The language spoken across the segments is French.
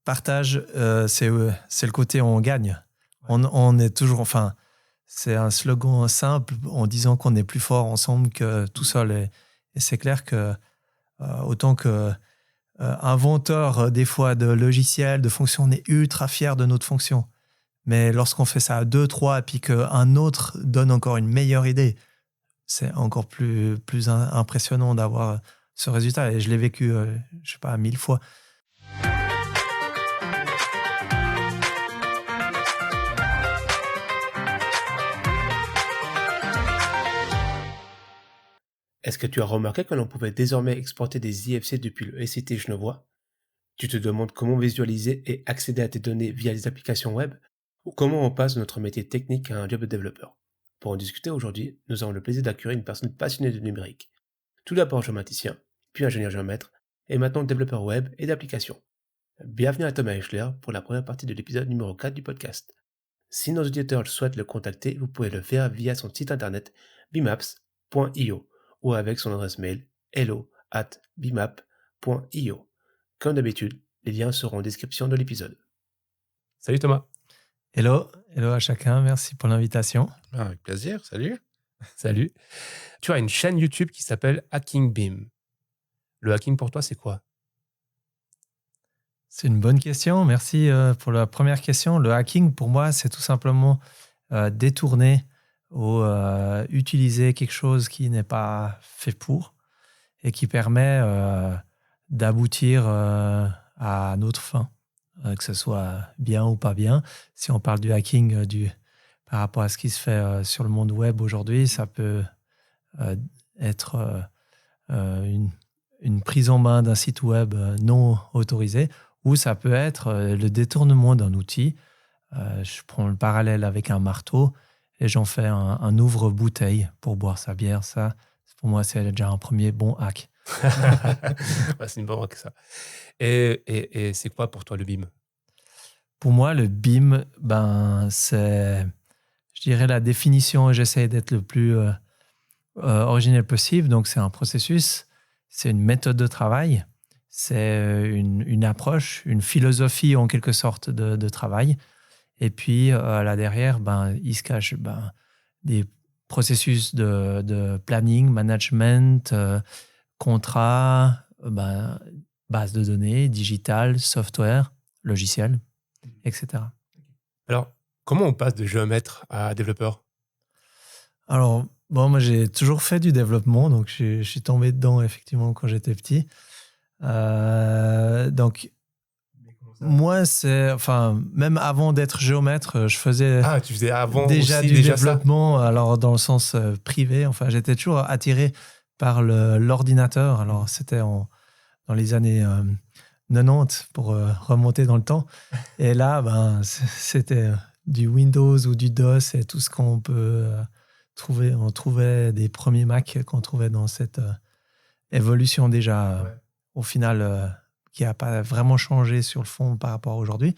partage, c'est le côté où on gagne. On est toujours, enfin, c'est un slogan simple en disant qu'on est plus fort ensemble que tout seul. Et c'est clair que autant que inventeur des fois de logiciels, de fonctions, on est ultra fier de notre fonction. Mais lorsqu'on fait ça à 2, 3, et puis qu'un autre donne encore une meilleure idée, c'est encore plus impressionnant d'avoir ce résultat. Et je l'ai vécu, je sais pas, 1000 fois. Est-ce que tu as remarqué que l'on pouvait désormais exporter des IFC depuis le SCT genevois? Tu te demandes comment visualiser et accéder à tes données via les applications web? Ou comment on passe de notre métier technique à un job de développeur? Pour en discuter aujourd'hui, nous avons le plaisir d'accueillir une personne passionnée de numérique. Tout d'abord géomaticien, puis ingénieur géomètre, et maintenant développeur web et d'applications. Bienvenue à Thomas Eichler pour la première partie de l'épisode numéro 4 du podcast. Si nos auditeurs souhaitent le contacter, vous pouvez le faire via son site internet bimaps.io ou avec son adresse mail hello@bimap.io. Comme d'habitude, les liens seront en description de l'épisode. Salut Thomas. Hello à chacun, merci pour l'invitation. Avec plaisir, salut. Salut. Tu as une chaîne YouTube qui s'appelle Hacking BIM. Le hacking pour toi, c'est quoi? C'est une bonne question, merci pour la première question. Le hacking, pour moi, c'est tout simplement détourner ou utiliser quelque chose qui n'est pas fait pour et qui permet d'aboutir à notre fin, que ce soit bien ou pas bien. Si on parle du hacking par rapport à ce qui se fait sur le monde web aujourd'hui, ça peut être une prise en main d'un site web non autorisé, ou ça peut être le détournement d'un outil. Je prends le parallèle avec un marteau et j'en fais un ouvre-bouteille pour boire sa bière. Ça, pour moi, c'est déjà un premier bon hack. Ouais, c'est une bonne hack, ça. Et c'est quoi pour toi le BIM? Pour moi, le BIM, c'est, je dirais, la définition, et j'essaie d'être le plus original possible. Donc, c'est un processus, c'est une méthode de travail, c'est une approche, une philosophie en quelque sorte de travail. Et puis, là derrière, il se cache des processus de planning, management, contrat, base de données, digital, software, logiciel, etc. Alors, comment on passe de géomètre à développeur? Alors, moi, j'ai toujours fait du développement, donc je suis tombé dedans, effectivement, quand j'étais petit. Donc, moi, même avant d'être géomètre, je faisais tu faisais avant déjà aussi, du déjà développement, alors dans le sens privé. Enfin, j'étais toujours attiré par l'ordinateur. Alors, c'était dans les années 90 pour remonter dans le temps. Et là, c'était du Windows ou du DOS et tout ce qu'on peut trouver. On trouvait des premiers Mac qu'on trouvait dans cette évolution déjà, au final, qui n'a pas vraiment changé sur le fond par rapport à aujourd'hui.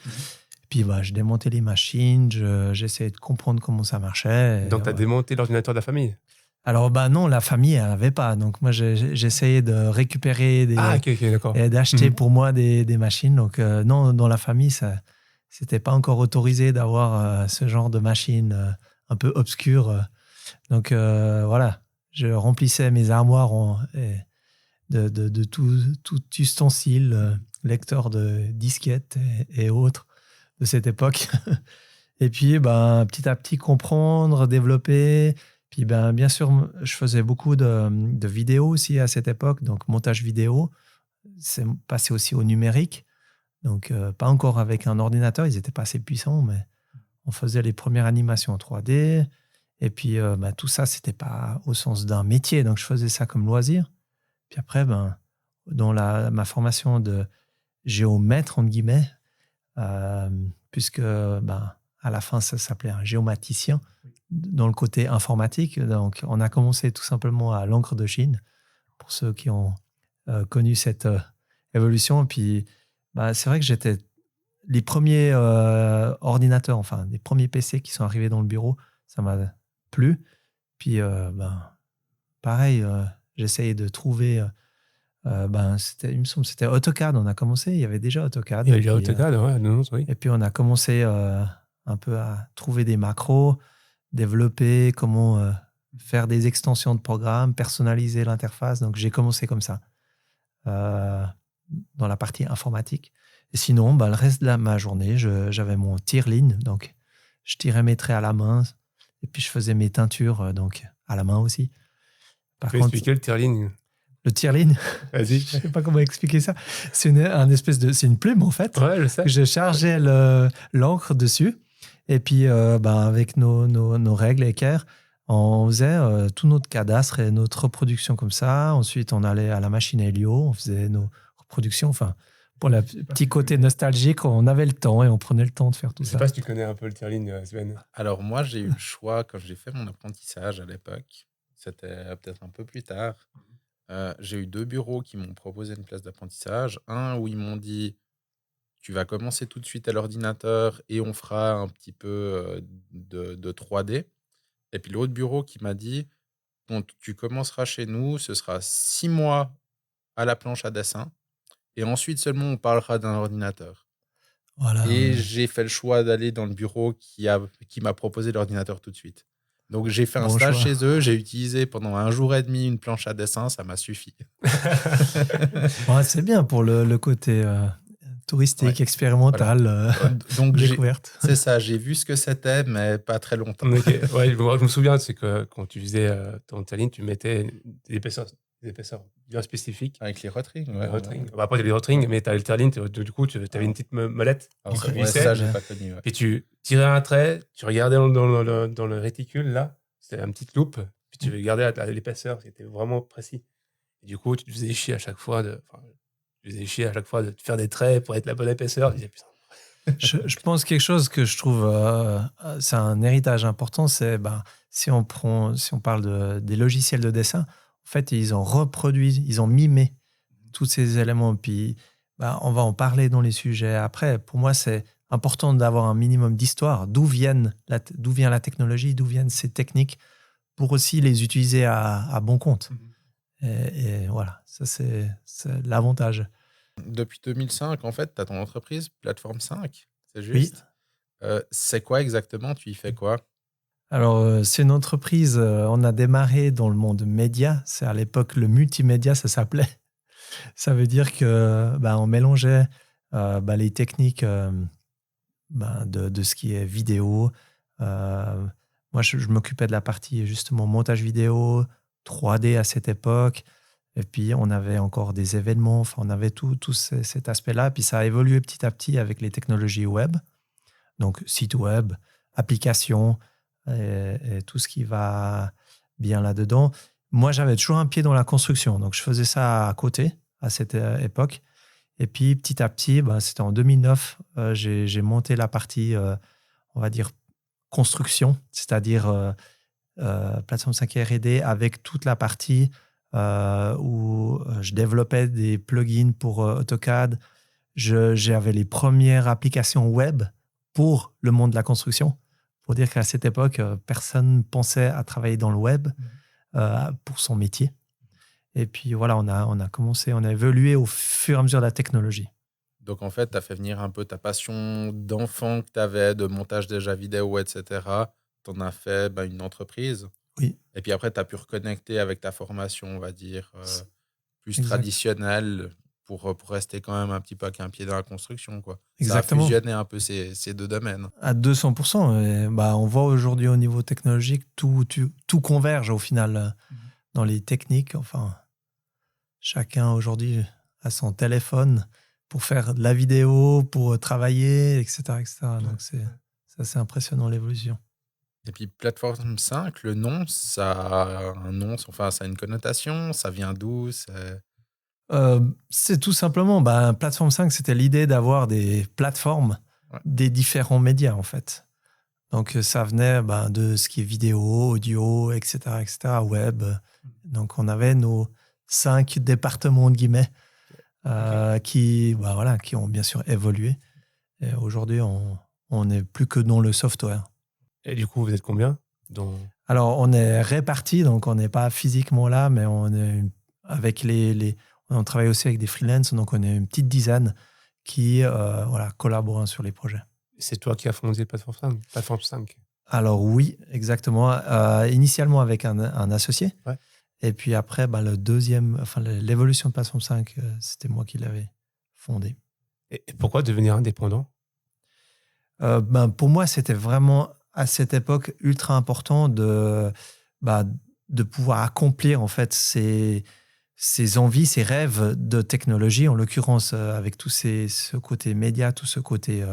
Puis je démontais les machines, j'essayais de comprendre comment ça marchait. Donc, tu as démonté l'ordinateur de la famille? Alors, non, la famille, elle n'avait pas. Donc, moi, j'essayais de récupérer d'accord. Et d'acheter pour moi des machines. Donc, non, dans la famille, ça n'était pas encore autorisé d'avoir ce genre de machine un peu obscure. Donc, voilà, je remplissais mes armoires de tout ustensile, lecteur de disquettes et autres de cette époque. Et puis, petit à petit, comprendre, développer. Puis, bien sûr, je faisais beaucoup de vidéos aussi à cette époque, donc montage vidéo. C'est passé aussi au numérique. Donc, pas encore avec un ordinateur, ils n'étaient pas assez puissants, mais on faisait les premières animations en 3D. Et puis, tout ça, ce n'était pas au sens d'un métier. Donc, je faisais ça comme loisir. Puis après, dans ma formation de géomètre, entre guillemets, puisque à la fin, ça s'appelait un géomaticien, dans le côté informatique. Donc, on a commencé tout simplement à l'encre de Chine, pour ceux qui ont connu cette évolution. Et puis, c'est vrai que j'étais les premiers ordinateurs, enfin, les premiers PC qui sont arrivés dans le bureau, ça m'a plu. Puis, pareil, j'essayais de trouver il me semble que c'était AutoCAD. On a commencé, il y avait déjà AutoCAD. Il y a déjà AutoCAD, ouais, non, oui. Et puis, on a commencé un peu à trouver des macros, développer comment faire des extensions de programmes, personnaliser l'interface. Donc, j'ai commencé comme ça, dans la partie informatique. Et sinon, le reste de ma journée, j'avais mon tire-ligne. Donc, je tirais mes traits à la main. Et puis, je faisais mes teintures donc, à la main aussi. Tu peux expliquer le tire-ligne? Le tire-ligne, vas-y. Je ne sais pas comment expliquer ça. C'est une plume, en fait. Ouais, je sais. Je chargeais l'encre dessus. Et puis, avec nos règles équerres, on faisait tout notre cadastre et notre reproduction comme ça. Ensuite, on allait à la machine Helio, on faisait nos reproductions. Enfin, pour le petit côté nostalgique, on avait le temps et on prenait le temps de faire tout ça. Je ne sais pas si tu connais un peu le tire-ligne, Sven. Alors, moi, j'ai eu le choix quand j'ai fait mon apprentissage à l'époque. C'était peut-être un peu plus tard. J'ai eu 2 bureaux qui m'ont proposé une place d'apprentissage. Un où ils m'ont dit tu vas commencer tout de suite à l'ordinateur et on fera un petit peu de 3D. Et puis l'autre bureau qui m'a dit bon, tu commenceras chez nous, ce sera 6 mois à la planche à dessin et ensuite seulement on parlera d'un ordinateur. Voilà. Et j'ai fait le choix d'aller dans le bureau qui m'a proposé l'ordinateur tout de suite. Donc, j'ai fait un stage chez eux. J'ai utilisé pendant 1 jour et demi une planche à dessin. Ça m'a suffi. C'est bien pour le côté touristique, expérimental, donc découverte. C'est ça. J'ai vu ce que c'était, mais pas très longtemps. Okay. Ouais, moi, je me souviens, c'est que quand tu faisais ton tire-ligne, tu mettais des épaisseurs bien spécifiques. Avec les rotrings. Ouais. Après, tu as les rotrings, mais tu as le tire-ligne. Du coup, tu avais une petite molette. Ça, j'ai pas connu. Ouais. Puis tu tirais un trait, tu regardais dans le réticule, là, c'était une petite loupe, puis tu regardais l'épaisseur, c'était vraiment précis. Et du coup, tu te faisais chier à chaque fois de faire des traits pour être la bonne épaisseur. Je disais, putain. Je pense quelque chose que je trouve, c'est un héritage important, c'est si on parle des logiciels de dessin, en fait, ils ont mimé tous ces éléments. Puis, on va en parler dans les sujets après. Pour moi, c'est important d'avoir un minimum d'histoire. D'où vient la technologie, d'où viennent ces techniques, pour aussi les utiliser à bon compte. Et voilà, ça, c'est l'avantage. Depuis 2005, en fait, tu as ton entreprise, Plateforme 5, c'est juste? Oui. C'est quoi exactement? Tu y fais quoi? Alors, c'est une entreprise, on a démarré dans le monde média. C'est à l'époque le multimédia, ça s'appelait. Ça veut dire que on mélangeait les techniques de ce qui est vidéo. Moi, je m'occupais de la partie justement montage vidéo, 3D à cette époque. Et puis, on avait encore des événements. Enfin, on avait tout cet aspect-là. Puis, ça a évolué petit à petit avec les technologies web. Donc, site web, applications et tout ce qui va bien là-dedans. Moi, j'avais toujours un pied dans la construction. Donc, je faisais ça à côté à cette époque. Et puis, petit à petit, c'était en 2009, j'ai monté la partie, on va dire, construction, c'est-à-dire Plateforme 5 R&D avec toute la partie où je développais des plugins pour AutoCAD. J'avais les premières applications web pour le monde de la construction. Pour dire qu'à cette époque, personne pensait à travailler dans le web pour son métier. Et puis voilà, on a évolué au fur et à mesure de la technologie. Donc en fait, tu as fait venir un peu ta passion d'enfant que tu avais, de montage déjà vidéo, etc. Tu en as fait une entreprise. Oui. Et puis après, tu as pu reconnecter avec ta formation, on va dire, plus traditionnelle pour rester quand même un petit peu avec un pied dans la construction, quoi. Exactement. Ça a fusionné un peu ces deux domaines. À 200%. Et on voit aujourd'hui au niveau technologique, tout converge au final dans les techniques. Enfin, chacun aujourd'hui a son téléphone pour faire de la vidéo, pour travailler, etc. Donc, c'est impressionnant l'évolution. Et puis, Plateforme 5, le nom, ça a un nom, enfin, ça a une connotation, ça vient d'où? C'est tout simplement, Plateforme 5, c'était l'idée d'avoir des plateformes des différents médias, en fait. Donc, ça venait de ce qui est vidéo, audio, etc., web. Donc, on avait nos 5 départements, de guillemets, qui ont bien sûr évolué. Et aujourd'hui, on n'est plus que dans le software. Et du coup, vous êtes combien Alors, on est répartis, donc on n'est pas physiquement là, mais on est avec On travaille aussi avec des freelances, donc on est une petite dizaine qui collaborent sur les projets. C'est toi qui as fondé Plateforme 5. Alors oui, exactement. Initialement avec un associé. Ouais. Et puis après, l'évolution de Plateforme 5, c'était moi qui l'avais fondée. Et pourquoi devenir indépendant? Pour moi, c'était vraiment à cette époque ultra important de pouvoir accomplir en fait ses envies, ses rêves de technologie, en l'occurrence avec tout ce côté média, tout ce côté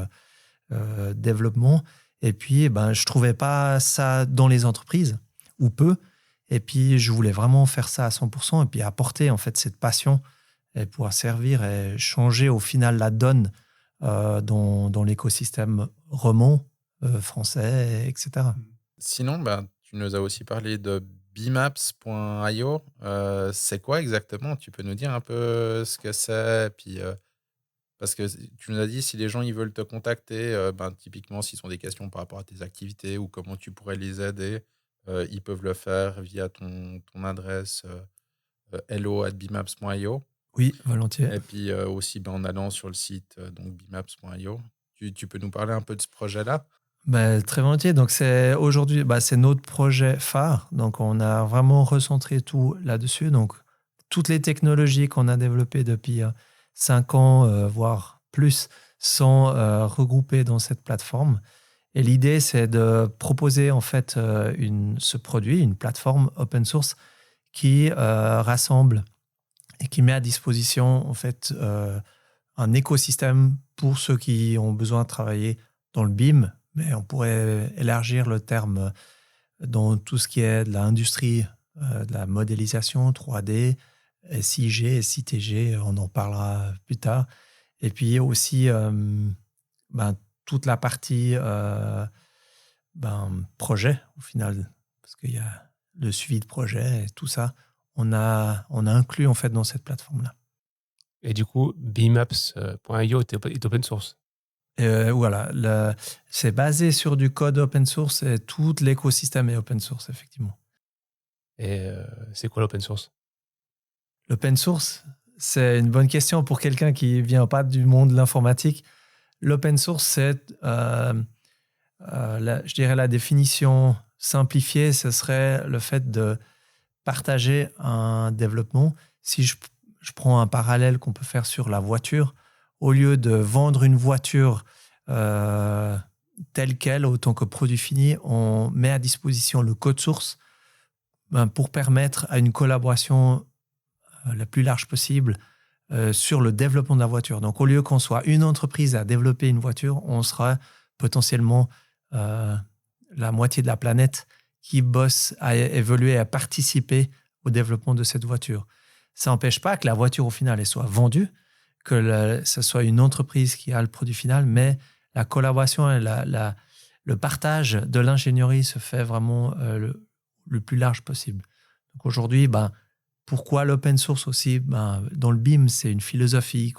développement. Et puis, je trouvais pas ça dans les entreprises, ou peu. Et puis, je voulais vraiment faire ça à 100% et puis apporter en fait cette passion et pouvoir servir et changer au final la donne dans l'écosystème roman français, etc. Sinon, tu nous as aussi parlé de bmaps.io. C'est quoi exactement? Tu peux nous dire un peu ce que c'est? Puis, parce que tu nous as dit si les gens ils veulent te contacter, typiquement s'ils ont des questions par rapport à tes activités ou comment tu pourrais les aider, ils peuvent le faire via ton adresse hello@bmaps.io. Oui, volontiers. Et puis aussi en allant sur le site donc bmaps.io. Tu peux nous parler un peu de ce projet-là? Très volontiers. Donc, aujourd'hui, c'est notre projet phare. Donc, on a vraiment recentré tout là-dessus. Donc, toutes les technologies qu'on a développées depuis 5 ans, voire plus, sont regroupées dans cette plateforme. Et l'idée, c'est de proposer en fait ce produit, une plateforme open source qui rassemble et qui met à disposition en fait un écosystème pour ceux qui ont besoin de travailler dans le BIM, mais on pourrait élargir le terme dans tout ce qui est de l'industrie, de la modélisation 3D, SIG, SITG, on en parlera plus tard. Et puis aussi toute la partie projet au final, parce qu'il y a le suivi de projet et tout ça, on a inclus en fait dans cette plateforme-là. Et du coup, bmaps.io est open source. Voilà, c'est basé sur du code open source et tout l'écosystème est open source, effectivement. Et c'est quoi l'open source? L'open source, c'est une bonne question pour quelqu'un qui ne vient pas du monde de l'informatique. L'open source, c'est, je dirais, la définition simplifiée, ce serait le fait de partager un développement. Si je prends un parallèle qu'on peut faire sur la voiture, au lieu de vendre une voiture telle qu'elle, autant que produit fini, on met à disposition le code source pour permettre à une collaboration la plus large possible sur le développement de la voiture. Donc, au lieu qu'on soit une entreprise à développer une voiture, on sera potentiellement la moitié de la planète qui bosse à évoluer, à participer au développement de cette voiture. Ça n'empêche pas que la voiture, au final, elle soit vendue, que ce soit une entreprise qui a le produit final, mais la collaboration et le partage de l'ingénierie se fait vraiment le plus large possible. Donc aujourd'hui, pourquoi l'open source aussi? Dans le BIM, c'est une philosophie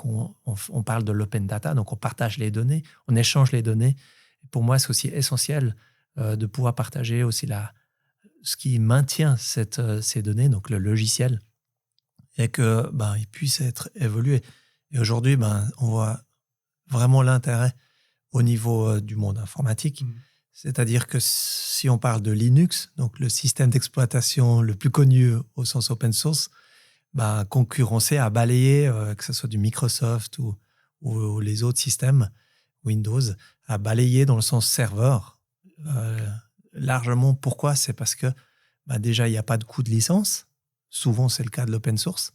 on parle de l'open data, donc on partage les données, on échange les données. Et pour moi, c'est aussi essentiel de pouvoir partager aussi ce qui maintient ces données, donc le logiciel, et qu'il puisse être évolué. Et aujourd'hui, on voit vraiment l'intérêt au niveau du monde informatique. C'est-à-dire que si on parle de Linux, donc le système d'exploitation le plus connu au sens open source, concurrencé à balayer, que ce soit du Microsoft ou les autres systèmes Windows, à balayer dans le sens serveur largement. Pourquoi? C'est parce que déjà, il n'y a pas de coût de licence. Souvent, c'est le cas de l'open source.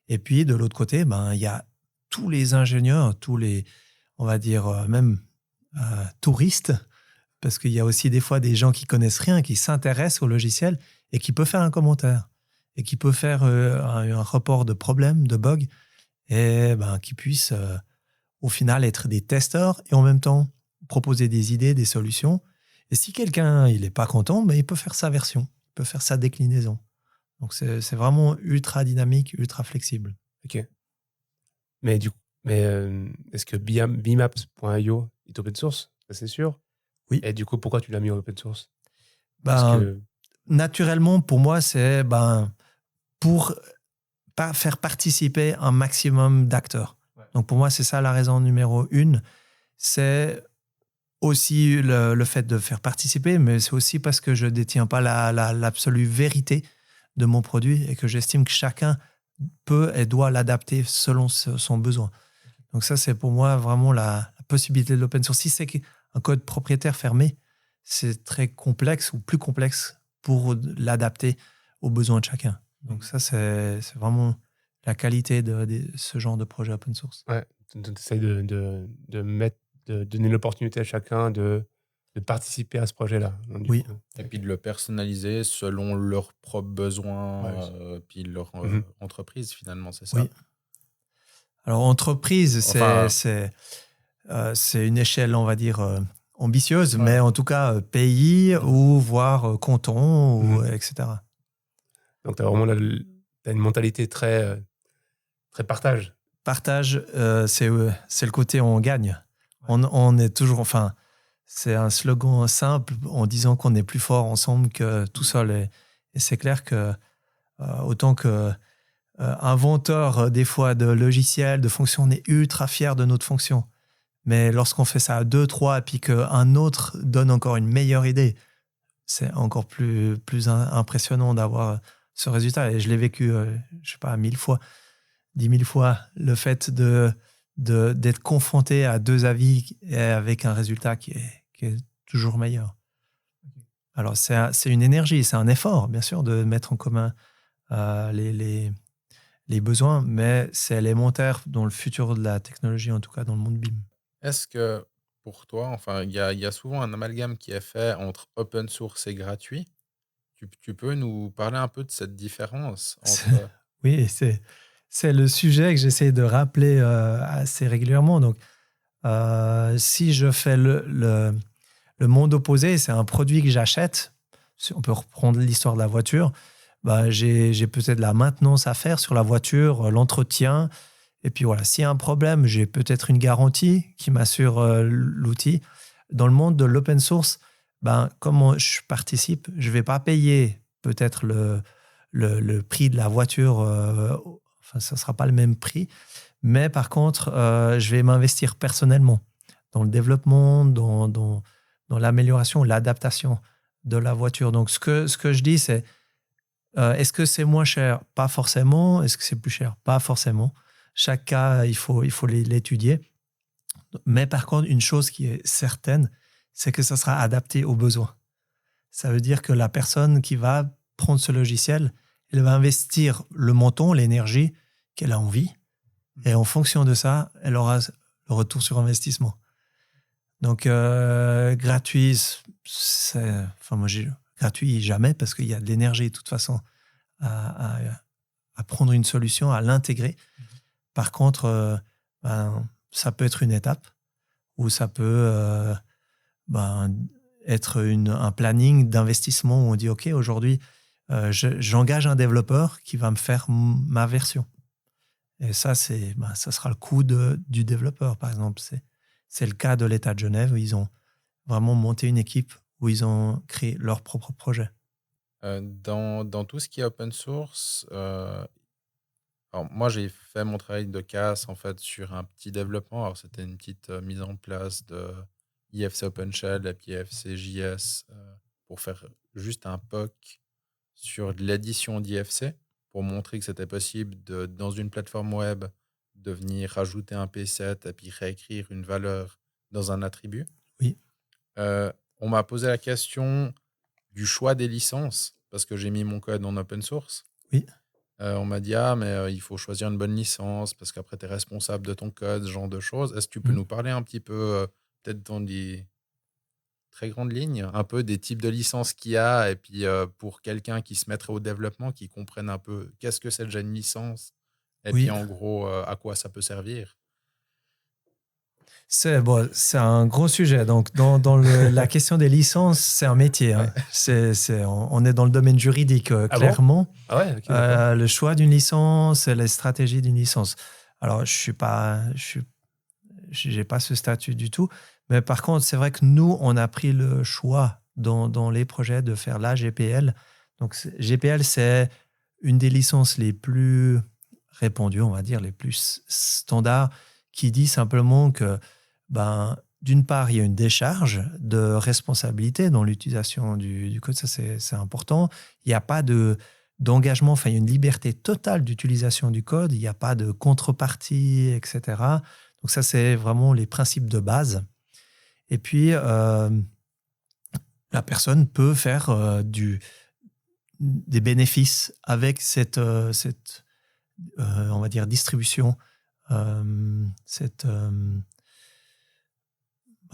Et puis, de l'autre côté, il y a tous les ingénieurs, tous les, on va dire, même touristes, parce qu'il y a aussi des fois des gens qui connaissent rien, qui s'intéressent au logiciel et qui peuvent faire un commentaire et qui peuvent faire un report de problèmes, de bugs, et qui puissent au final être des testeurs et en même temps proposer des idées, des solutions. Et si quelqu'un il n'est pas content, il peut faire sa version, il peut faire sa déclinaison. Donc c'est vraiment ultra dynamique, ultra flexible. Ok. Mais est-ce que bmaps.io est open source? Ça, c'est sûr. Oui. Et du coup, pourquoi tu l'as mis en open source? Naturellement, pour moi, c'est pour faire participer un maximum d'acteurs. Ouais. Donc pour moi, c'est ça la raison numéro 1. C'est aussi le fait de faire participer, mais c'est aussi parce que je ne détiens pas l'absolue vérité de mon produit et que j'estime que chacun peut et doit l'adapter selon son besoin. Donc ça, c'est pour moi vraiment la possibilité de l'open source. Si c'est un code propriétaire fermé, c'est très complexe ou plus complexe pour l'adapter aux besoins de chacun. Donc ça, c'est vraiment la qualité de ce genre de projet open source. Ouais, tu essaies de donner l'opportunité à chacun de participer à ce projet-là. Donc, du Oui. coup, Et puis de le personnaliser selon leurs propres besoins, Ouais. puis leur entreprise, finalement, c'est ça? Oui. Alors, entreprise, Enfin- c'est une échelle, on va dire, ambitieuse, Ouais. mais en tout cas, pays ou voire canton, ou, etc. Donc, tu as vraiment t'as une mentalité très partage. Partage, c'est le côté on gagne. Ouais. On est toujours... Enfin, c'est un slogan simple en disant qu'on est plus fort ensemble que tout seul. Et c'est clair que autant que inventeur des fois de logiciels, de fonctions, on est ultra fier de notre fonction. Mais lorsqu'on fait ça à 2, 3, et puis qu'un autre donne encore une meilleure idée, c'est encore plus impressionnant d'avoir ce résultat. Et je l'ai vécu, je sais pas, 1000 fois, 10 000 fois, le fait d'être confronté à 2 avis et avec un résultat qui est toujours meilleur. Alors, c'est une énergie, c'est un effort, bien sûr, de mettre en commun les besoins, mais c'est élémentaire dans le futur de la technologie, en tout cas dans le monde BIM. Est-ce que pour toi, enfin, il y a souvent un amalgame qui est fait entre open source et gratuit. Tu peux nous parler un peu de cette différence entre... Oui, c'est le sujet que j'essaie de rappeler assez régulièrement. Donc, si je fais le monde opposé, c'est un produit que j'achète. Si on peut reprendre l'histoire de la voiture. Bah, j'ai peut-être la maintenance à faire sur la voiture, l'entretien. Et puis voilà, s'il y a un problème, j'ai peut-être une garantie qui m'assure l'outil. Dans le monde de l'open source, comme je participe, je ne vais pas payer peut-être le prix de la voiture. Enfin, ça ne sera pas le même prix. Mais par contre, je vais m'investir personnellement dans le développement, dans l'amélioration, l'adaptation de la voiture. Donc, ce que je dis, c'est est-ce que c'est moins cher? Pas forcément. Est-ce que c'est plus cher? Pas forcément. Chaque cas, il faut l'étudier. Mais par contre, une chose qui est certaine, c'est que ça sera adapté aux besoins. Ça veut dire que la personne qui va prendre ce logiciel, elle va investir le montant, l'énergie qu'elle a envie. Et en fonction de ça, elle aura le retour sur investissement. Donc, gratuit, moi, gratuit jamais parce qu'il y a de l'énergie de toute façon à prendre une solution, à l'intégrer. Par contre, ça peut être une étape ou ça peut être un planning d'investissement où on dit OK, aujourd'hui, j'engage un développeur qui va me faire ma version. Et ça, ça sera le coût du développeur, par exemple. C'est le cas de l'État de Genève où ils ont vraiment monté une équipe où ils ont créé leur propre projet. Dans tout ce qui est open source, alors moi j'ai fait mon travail de casse en fait sur un petit développement. Alors c'était une petite mise en place de IFC OpenShell et puis IFC JS pour faire juste un POC sur de l'édition d'IFC pour montrer que c'était possible dans une plateforme web de venir rajouter un P7 et puis réécrire une valeur dans un attribut. Oui. On m'a posé la question du choix des licences parce que j'ai mis mon code en open source. Oui. On m'a dit mais il faut choisir une bonne licence parce qu'après tu es responsable de ton code, ce genre de choses. Est-ce que tu peux nous parler un petit peu, peut-être dans des très grandes lignes, un peu des types de licences qu'il y a et puis pour quelqu'un qui se mettrait au développement, qui comprenne un peu qu'est-ce que c'est déjà une licence et puis en gros à quoi ça peut servir? C'est un gros sujet. Donc, dans la question des licences, c'est un métier. Hein. Ouais. On est dans le domaine juridique, clairement. Bon ah ouais, okay, le choix d'une licence, les stratégies d'une licence. Alors, j'ai pas ce statut du tout. Mais par contre, c'est vrai que nous, on a pris le choix dans les projets de faire la GPL. Donc, GPL, c'est une des licences les plus répandus, on va dire, les plus standards, qui dit simplement que, d'une part, il y a une décharge de responsabilité dans l'utilisation du code, ça c'est important. Il n'y a pas d'engagement, enfin, il y a une liberté totale d'utilisation du code, il n'y a pas de contrepartie, etc. Donc ça, c'est vraiment les principes de base. Et puis, la personne peut faire des bénéfices avec cette on va dire, distribution,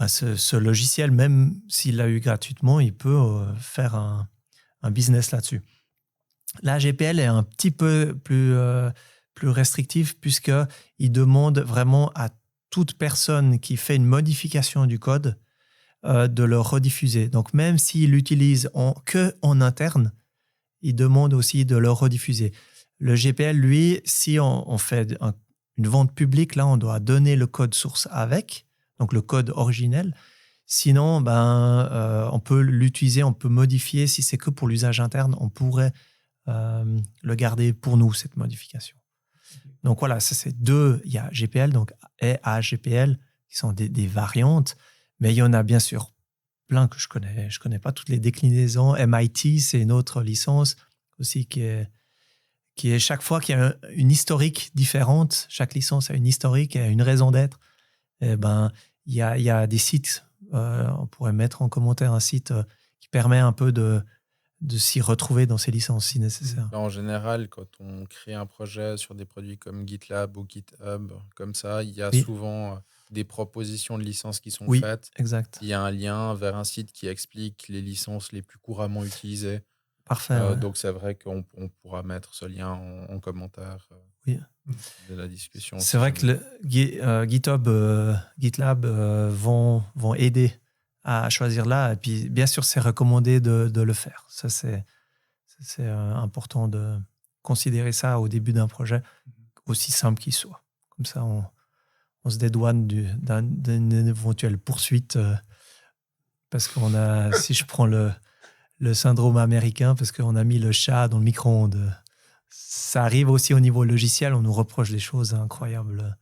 ce logiciel, même s'il l'a eu gratuitement, il peut faire un business là-dessus. La GPL est un petit peu plus restrictive puisqu'il demande vraiment à toute personne qui fait une modification du code de le rediffuser. Donc, même s'il l'utilise que en interne, il demande aussi de le rediffuser. Le GPL, lui, si on fait une vente publique, là, on doit donner le code source avec, donc le code originel. Sinon, on peut l'utiliser, on peut modifier. Si c'est que pour l'usage interne, on pourrait le garder pour nous, cette modification. Donc voilà, ça c'est deux. Il y a GPL donc, et AGPL, qui sont des variantes, mais il y en a bien sûr plein que je connais. Je ne connais pas toutes les déclinaisons. MIT, c'est une autre licence aussi qui est chaque fois qu'il y a une historique différente, chaque licence a une historique et a une raison d'être. Et il y a des sites, on pourrait mettre en commentaire un site qui permet un peu de s'y retrouver dans ces licences si nécessaire. En général, quand on crée un projet sur des produits comme GitLab ou GitHub, comme ça, il y a souvent des propositions de licences qui sont faites. Exact. Il y a un lien vers un site qui explique les licences les plus couramment utilisées. Parfait. Donc, c'est vrai qu'on pourra mettre ce lien en commentaire de la discussion. C'est vrai que GitLab vont aider à choisir là. Et puis, bien sûr, c'est recommandé de le faire. Ça, c'est important de considérer ça au début d'un projet, aussi simple qu'il soit. Comme ça, on se dédouane d'une éventuelle poursuite. Parce qu'on a, si je prends le syndrome américain, parce qu'on a mis le chat dans le micro-ondes. Ça arrive aussi au niveau logiciel, on nous reproche des choses incroyables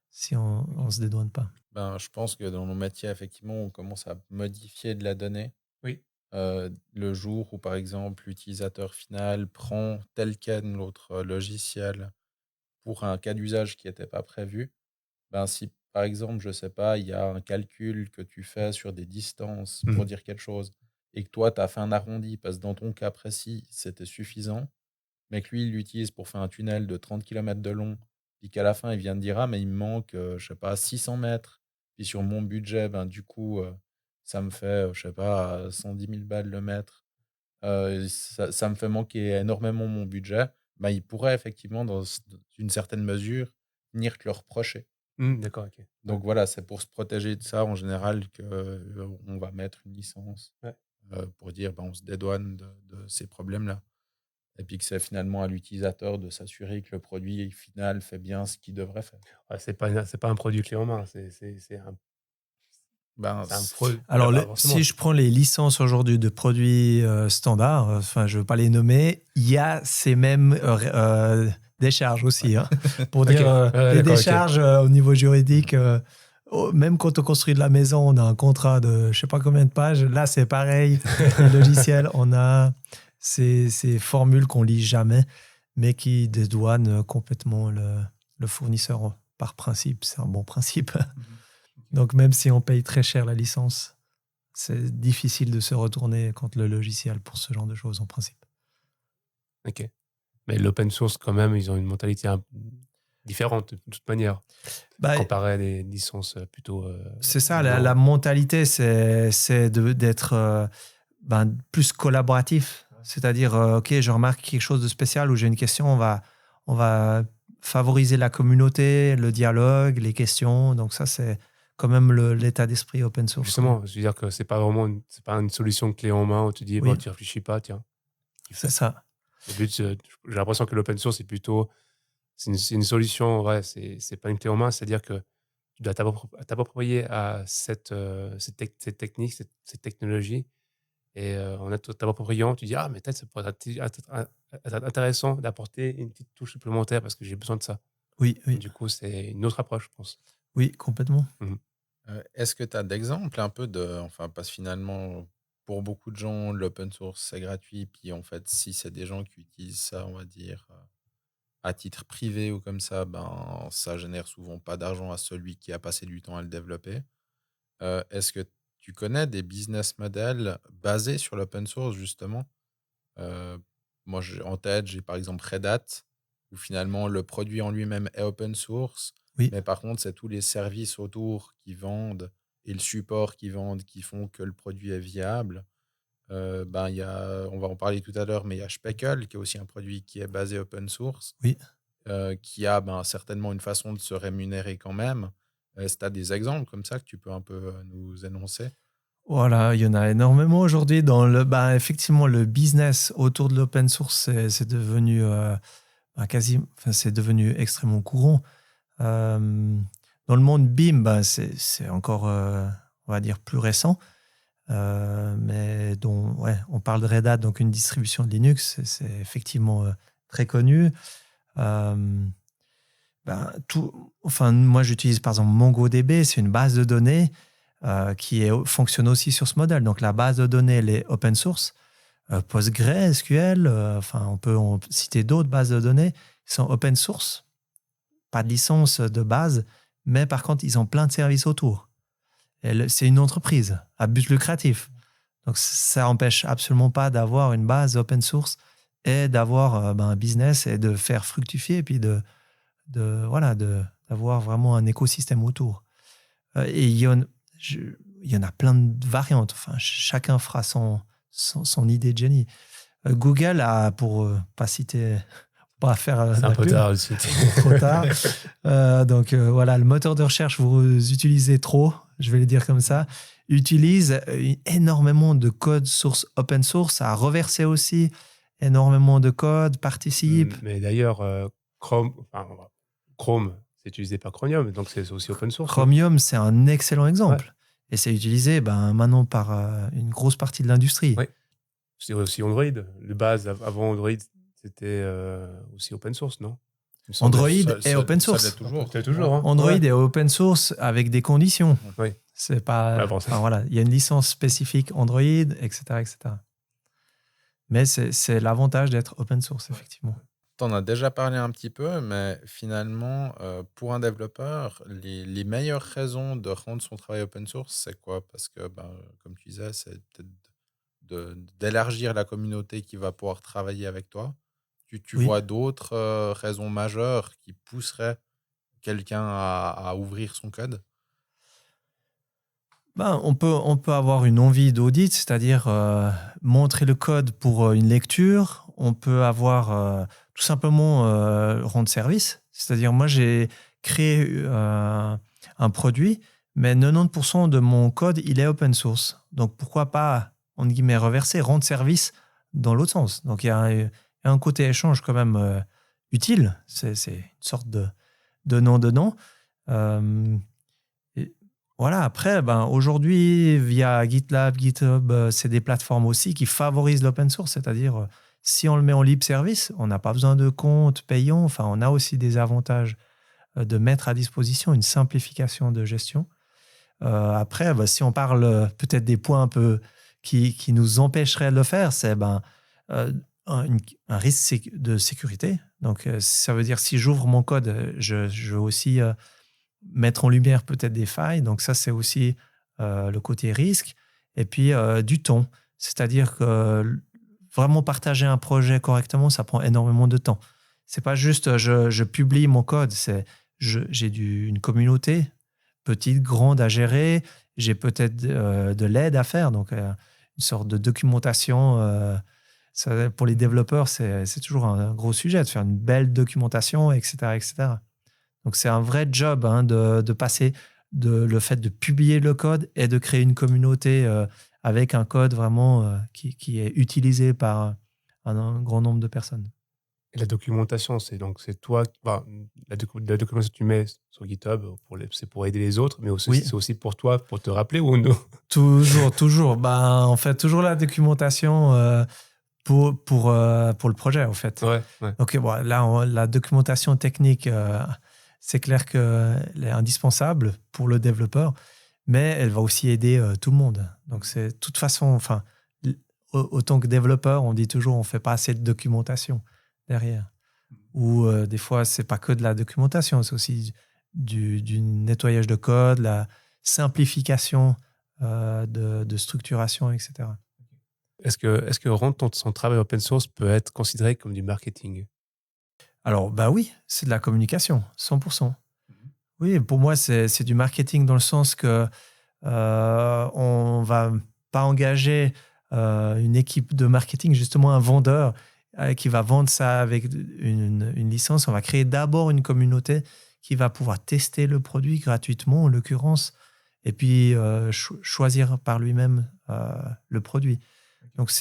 si on ne se dédouane pas. Je pense que dans nos métiers, effectivement, on commence à modifier de la donnée. Oui. Le jour où, par exemple, l'utilisateur final prend tel quel l'autre logiciel pour un cas d'usage qui n'était pas prévu, si, par exemple, je ne sais pas, il y a un calcul que tu fais sur des distances pour dire quelque chose et que toi, tu as fait un arrondi parce que dans ton cas précis, c'était suffisant, mais que lui, il l'utilise pour faire un tunnel de 30 km de long, puis qu'à la fin, il vient de dire « Ah, mais il me manque, je sais pas, 600 mètres. » Puis sur mon budget, du coup, ça me fait, je sais pas, 110 000 balles le mètre. Ça me fait manquer énormément mon budget. Il pourrait effectivement, dans une certaine mesure, venir te le reprocher. D'accord, ok. Donc voilà, c'est pour se protéger de ça en général qu'on va mettre une licence pour dire on se dédouane de ces problèmes-là. Et puis que c'est finalement à l'utilisateur de s'assurer que le produit final fait bien ce qu'il devrait faire. C'est pas un produit clé en main, c'est un produit. Alors, si je prends les licences aujourd'hui de produits standards, je ne veux pas les nommer, il y a ces mêmes décharges aussi. Pour dire les décharges au niveau juridique, même quand on construit de la maison, on a un contrat de je ne sais pas combien de pages. Là, c'est pareil. Les logiciels, on a ces formules qu'on lit jamais, mais qui dédouanent complètement le fournisseur par principe. C'est un bon principe. Donc, même si on paye très cher la licence, c'est difficile de se retourner contre le logiciel pour ce genre de choses, en principe. Ok. Mais l'open source, quand même, ils ont une mentalité différente, de toute manière, comparé à des licences plutôt... c'est ça, la mentalité, c'est d'être plus collaboratif. C'est-à-dire, OK, je remarque quelque chose de spécial ou j'ai une question, on va favoriser la communauté, le dialogue, les questions. Donc ça, c'est quand même l'état d'esprit open source. Justement, je veux dire que c'est pas une solution clé en main où tu dis, tu réfléchis pas, tiens. C'est ça. Le but, j'ai l'impression que l'open source, c'est une solution, c'est pas une clé en main, c'est-à-dire que tu dois t'approprier à cette technique, cette technologie, Et en t'appropriant, tu dis ah mais peut-être ça pourrait être intéressant d'apporter une petite touche supplémentaire parce que j'ai besoin de ça. Oui, oui, Du coup, c'est une autre approche, je pense. oui, complètement. Est-ce que tu as d'exemples un peu enfin, parce que finalement, pour beaucoup de gens, l'open source, c'est gratuit. Puis en fait, si c'est des gens qui utilisent ça, on va dire, à titre privé ou comme ça, ben, ça génère souvent pas d'argent à celui qui a passé du temps à le développer. Est-ce que tu connais des business models basés sur l'open source, justement? Euh, Moi, en tête, j'ai par exemple Red Hat, où finalement le produit en lui-même est open source, Oui. mais par contre, c'est tous les services autour qui vendent et le support qui vendent qui font que le produit est viable. Ben, on va en parler tout à l'heure, mais il y a Speckle, qui est aussi un produit qui est basé open source, Oui. qui a ben, certainement une façon de se rémunérer quand même. Est-ce que tu as des exemples comme ça que tu peux un peu nous énoncer? Voilà, il y en a énormément aujourd'hui effectivement, le business autour de l'open source, c'est devenu c'est devenu extrêmement courant. Dans le monde BIM, c'est encore, on va dire, plus récent. Mais on parle de Red Hat, donc une distribution de Linux, c'est effectivement très connu. Euh, moi, j'utilise par exemple MongoDB, c'est une base de données qui fonctionne aussi sur ce modèle. Donc, la base de données, elle est open source. PostgreSQL, on peut citer d'autres bases de données qui sont open source, pas de licence de base, mais par contre, ils ont plein de services autour. C'est une entreprise à but lucratif. Donc, ça n'empêche absolument pas d'avoir une base open source et d'avoir un business et de faire fructifier et puis d'avoir vraiment un écosystème autour. Et il y en a plein de variantes. Enfin, chacun fera son idée de génie. Google a, pour pas citer, pas faire. C'est un peu tard aussi. Trop tard. Le moteur de recherche, vous utilisez trop, je vais le dire comme ça, utilise énormément de code source open source, a reversé aussi énormément de code, participe. Mais d'ailleurs, Chrome, c'est utilisé par Chromium, donc c'est aussi open source. Chromium, c'est un excellent exemple. Ouais. Et c'est utilisé maintenant par une grosse partie de l'industrie. Oui. C'est aussi Android. Le base avant Android, c'était aussi open source, non? Android est open source. Ça l'est toujours. C'est toujours. Hein. Android est open source avec des conditions. Oui. C'est pas. Il y a une licence spécifique Android, etc., etc. Mais c'est l'avantage d'être open source, effectivement. Tu en as déjà parlé un petit peu, mais finalement, pour un développeur, les meilleures raisons de rendre son travail open source, c'est quoi? Parce que, comme tu disais, c'est peut-être d'élargir la communauté qui va pouvoir travailler avec toi. Tu vois d'autres raisons majeures qui pousseraient quelqu'un à ouvrir son code? On peut avoir une envie d'audit, c'est-à-dire montrer le code pour une lecture. On peut avoir tout simplement rendre service. C'est-à-dire, moi, j'ai créé un produit, mais 90% de mon code, il est open source. Donc, pourquoi pas, entre guillemets, reverser, rendre service dans l'autre sens. Donc, il y a un côté échange quand même utile. C'est une sorte de donnant-donnant. Voilà, après, aujourd'hui, via GitLab, GitHub, c'est des plateformes aussi qui favorisent l'open source, c'est-à-dire si on le met en libre service, on n'a pas besoin de compte payant, enfin, on a aussi des avantages de mettre à disposition une simplification de gestion. Après, si on parle peut-être des points un peu qui nous empêcheraient de le faire, c'est un risque de sécurité. Donc, ça veut dire si j'ouvre mon code, je veux aussi mettre en lumière peut-être des failles. Donc ça, c'est aussi le côté risque. Et puis du temps. C'est-à-dire que vraiment partager un projet correctement, ça prend énormément de temps. C'est pas juste je publie mon code. J'ai une communauté, petite, grande, à gérer. J'ai peut-être de l'aide à faire. Donc une sorte de documentation. Ça, pour les développeurs, c'est toujours un gros sujet de faire une belle documentation, etc., etc. Donc, c'est un vrai job de passer le fait de publier le code et de créer une communauté avec un code vraiment qui est utilisé par un grand nombre de personnes. Et la documentation, c'est toi, la documentation que tu mets sur GitHub, c'est pour aider les autres, mais aussi, c'est aussi pour toi, pour te rappeler ou non? Toujours. Ben, on fait toujours la documentation pour le projet, en fait. Ouais, ouais. Donc, bon, là, la documentation technique, c'est clair qu'elle est indispensable pour le développeur, mais elle va aussi aider tout le monde. Donc, c'est de toute façon, enfin, autant que développeur, on dit toujours on ne fait pas assez de documentation derrière. Ou des fois, ce n'est pas que de la documentation, c'est aussi du nettoyage de code, la simplification de structuration, etc. Est-ce que rendre son travail open source peut être considéré comme du marketing? Alors, bah oui, c'est de la communication, 100%. Oui, pour moi, c'est du marketing dans le sens que on va pas engager une équipe de marketing, justement un vendeur qui va vendre ça avec une licence. On va créer d'abord une communauté qui va pouvoir tester le produit gratuitement, en l'occurrence, et puis choisir par lui-même le produit. Donc,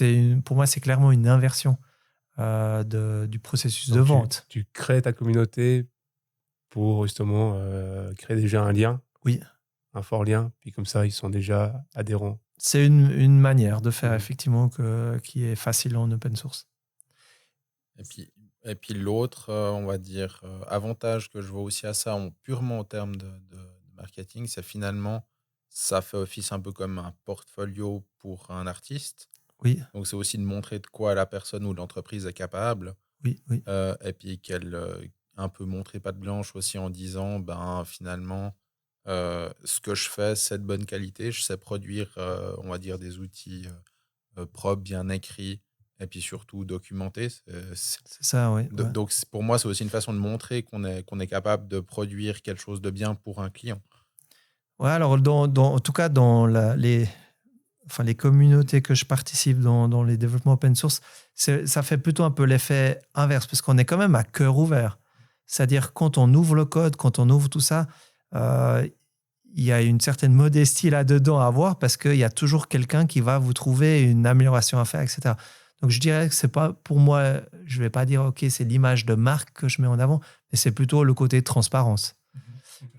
pour moi, c'est clairement une inversion du processus de Donc, vente. tu crées ta communauté pour justement créer déjà un lien, Oui, un fort lien, puis comme ça, ils sont déjà adhérents. c'est une manière de faire Mhm. effectivement qui est facile en open source. Et puis l'autre, on va dire, avantage que je vois aussi à ça, purement en termes de marketing, c'est finalement, ça fait office un peu comme un portfolio pour un artiste. Oui, Donc, c'est aussi de montrer de quoi la personne ou l'entreprise est capable. oui. Et puis qu'elle un peu montrer patte blanche aussi en disant, ben finalement, ce que je fais, c'est de bonne qualité. Je sais produire, on va dire, des outils propres, bien écrits, et puis surtout documentés. C'est ça, oui. Ouais. Donc, pour moi, c'est aussi une façon de montrer qu'on est capable de produire quelque chose de bien pour un client. Ouais, alors, en tout cas, dans les communautés que je participe dans les développements open source, ça fait plutôt un peu l'effet inverse, parce qu'on est quand même à cœur ouvert. C'est-à-dire, quand on ouvre le code, quand on ouvre tout ça, il y a une certaine modestie là-dedans à avoir, parce qu'il y a toujours quelqu'un qui va vous trouver une amélioration à faire, etc. Donc, je dirais que c'est pas, pour moi, je vais pas dire, OK, c'est l'image de marque que je mets en avant, mais c'est plutôt le côté transparence.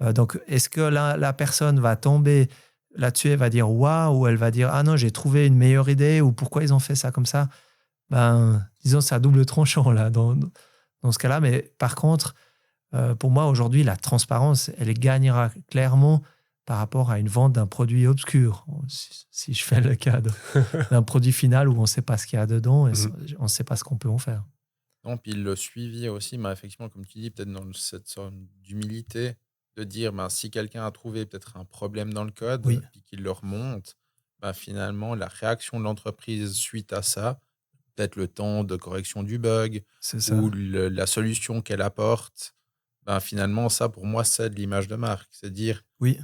Donc, est-ce que la personne va tomber là-dessus, elle va dire waouh, ou elle va dire ah non, j'ai trouvé une meilleure idée, ou pourquoi ils ont fait ça comme ça? Ben, disons, c'est à double tranchant là, dans ce cas-là. Mais par contre, pour moi, aujourd'hui, la transparence, elle gagnera clairement par rapport à une vente d'un produit obscur. Si je fais le cas d'un produit final où on ne sait pas ce qu'il y a dedans et on ne sait pas ce qu'on peut en faire. Non, puis le suivi aussi, mais effectivement, comme tu dis, peut-être dans cette sorte d'humilité, de dire, ben, si quelqu'un a trouvé peut-être un problème dans le code, Oui. puis qu'il le remonte, ben, finalement, la réaction de l'entreprise suite à ça, peut-être le temps de correction du bug C'est ça. ou la solution qu'elle apporte, ben, finalement, ça, pour moi, c'est de l'image de marque. C'est dire, Oui.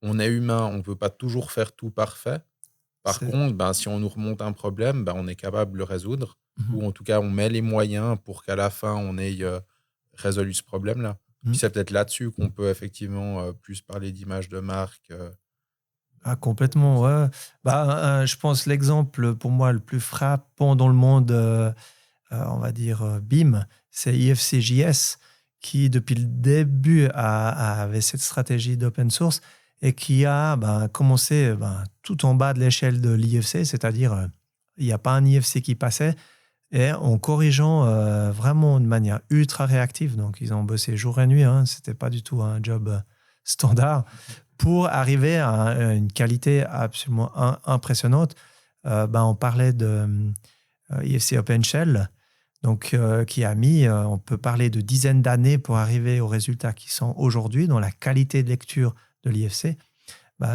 on est humain, on ne peut pas toujours faire tout parfait. Par C'est- contre, ben, si on nous remonte un problème, ben, on est capable de le résoudre. Mhm. Ou en tout cas, on met les moyens pour qu'à la fin, on ait résolu ce problème-là. Mhm. Puis c'est peut-être là-dessus qu'on peut effectivement plus parler d'image de marque. Ah, complètement, ouais. Bah, je pense l'exemple pour moi le plus frappant dans le monde, on va dire BIM, c'est IFCJS qui, depuis le début, avait cette stratégie d'open source et qui a commencé tout en bas de l'échelle de l'IFC, c'est-à-dire il n'y a pas un IFC qui passait, et en corrigeant vraiment de manière ultra réactive. Donc, ils ont bossé jour et nuit, hein, ce n'était pas du tout un job standard, pour arriver à une qualité absolument impressionnante. On parlait de IFC OpenShell, donc, qui a mis, on peut parler de dizaines d'années pour arriver aux résultats qui sont aujourd'hui dans la qualité de lecture de l'IFC.